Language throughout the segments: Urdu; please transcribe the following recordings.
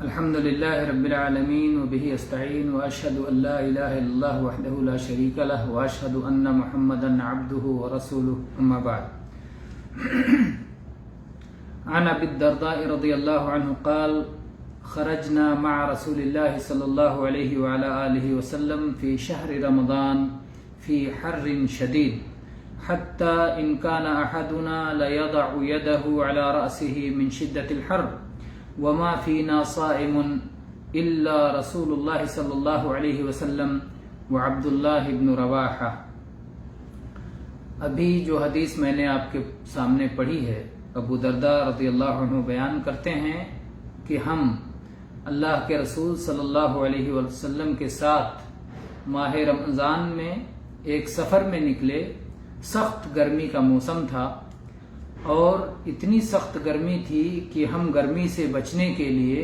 الحمد للہ رب العالمین وبہ استعین واشہد ان لا الہ الا اللہ وحدہ لا شریک لہ واشہد ان محمدا عبدہ ورسولہ اما بعد عن ابی الدرداء رضی اللہ عنہ قال خرجنا مع رسول اللہ صلی اللہ علیہ وعلى آلہ وسلم في شهر رمضان في حر شدید حتى إن كان أحدنا ليضع يده على رأسه من شدة الحر وما فينا صائم إلا رسول الله صلى الله عليه وسلم وعبد الله بن رواحہ۔ ابھی جو حدیث میں نے آپ کے سامنے پڑھی ہے، ابو درداء رضی اللہ عنہ بیان کرتے ہیں کہ ہم اللہ کے رسول صلی اللہ علیہ وسلم کے ساتھ ماہ رمضان میں ایک سفر میں نکلے۔ سخت گرمی کا موسم تھا اور اتنی سخت گرمی تھی کہ ہم گرمی سے بچنے کے لیے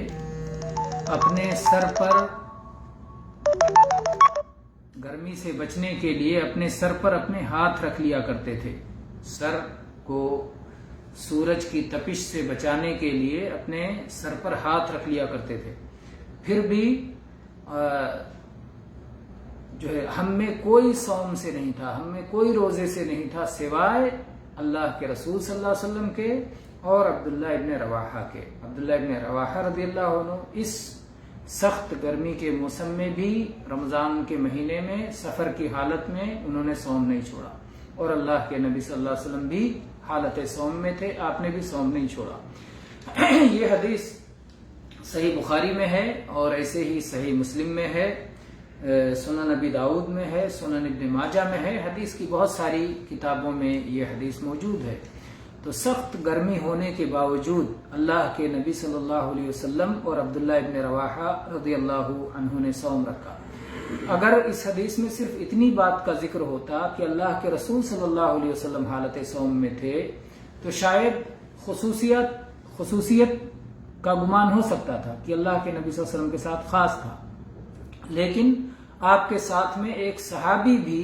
اپنے سر پر اپنے ہاتھ رکھ لیا کرتے تھے۔ سر کو سورج کی تپش سے بچانے کے لیے اپنے سر پر ہاتھ رکھ لیا کرتے تھے۔ پھر بھی جو ہے ہم میں کوئی صوم سے نہیں تھا، ہم میں کوئی روزے سے نہیں تھا سوائے اللہ کے رسول صلی اللہ علیہ وسلم کے اور عبداللہ ابن رواحہ کے۔ عبداللہ ابن رواحہ رضی اللہ عنہ اس سخت گرمی کے موسم میں بھی رمضان کے مہینے میں سفر کی حالت میں انہوں نے صوم نہیں چھوڑا، اور اللہ کے نبی صلی اللہ علیہ وسلم بھی حالت صوم میں تھے، آپ نے بھی صوم نہیں چھوڑا۔ یہ حدیث صحیح بخاری میں ہے اور ایسے ہی صحیح مسلم میں ہے، سنن ابی داؤد میں ہے، سنن ابن ماجہ میں ہے، حدیث کی بہت ساری کتابوں میں یہ حدیث موجود ہے۔ تو سخت گرمی ہونے کے باوجود اللہ کے نبی صلی اللہ علیہ وسلم اور عبداللہ ابن رواحہ رضی اللہ عنہ نے صوم رکھا۔ اگر اس حدیث میں صرف اتنی بات کا ذکر ہوتا کہ اللہ کے رسول صلی اللہ علیہ وسلم حالت صوم میں تھے تو شاید خصوصیت کا گمان ہو سکتا تھا کہ اللہ کے نبی صلی اللہ علیہ وسلم کے ساتھ خاص تھا، لیکن آپ کے ساتھ میں ایک صحابی بھی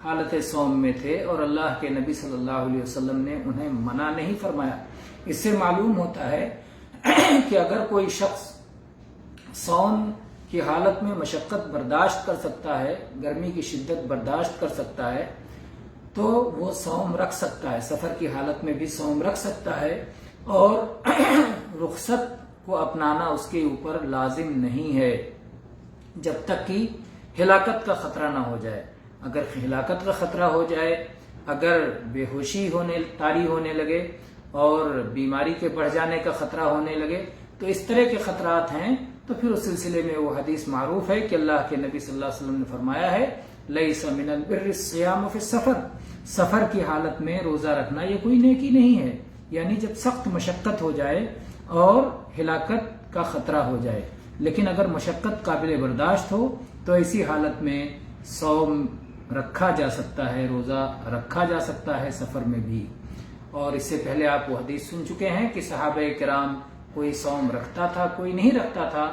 حالت صوم میں تھے اور اللہ کے نبی صلی اللہ علیہ وسلم نے انہیں منع نہیں فرمایا۔ اس سے معلوم ہوتا ہے کہ اگر کوئی شخص صوم کی حالت میں مشقت برداشت کر سکتا ہے، گرمی کی شدت برداشت کر سکتا ہے، تو وہ صوم رکھ سکتا ہے، سفر کی حالت میں بھی صوم رکھ سکتا ہے، اور رخصت کو اپنانا اس کے اوپر لازم نہیں ہے جب تک کہ ہلاکت کا خطرہ نہ ہو جائے۔ اگر ہلاکت کا خطرہ ہو جائے، اگر بے ہوشی طاری ہونے لگے اور بیماری کے بڑھ جانے کا خطرہ ہونے لگے، تو اس طرح کے خطرات ہیں، تو پھر اس سلسلے میں وہ حدیث معروف ہے کہ اللہ کے نبی صلی اللہ علیہ وسلم نے فرمایا ہے لیس من البر الصیام فی السفر، سفر کی حالت میں روزہ رکھنا یہ کوئی نیکی نہیں ہے، یعنی جب سخت مشقت ہو جائے اور ہلاکت کا خطرہ ہو جائے۔ لیکن اگر مشقت قابل برداشت ہو تو ایسی حالت میں صوم رکھا جا سکتا ہے، روزہ رکھا جا سکتا ہے سفر میں بھی۔ اور اس سے پہلے آپ وہ حدیث سن چکے ہیں کہ صحابہ کرام کوئی صوم رکھتا تھا، کوئی نہیں رکھتا تھا،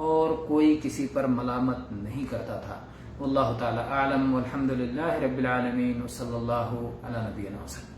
اور کوئی کسی پر ملامت نہیں کرتا تھا۔ واللہ تعالی اعلم والحمد للہ رب العالمین وصلی اللہ علی نبینا وسلم۔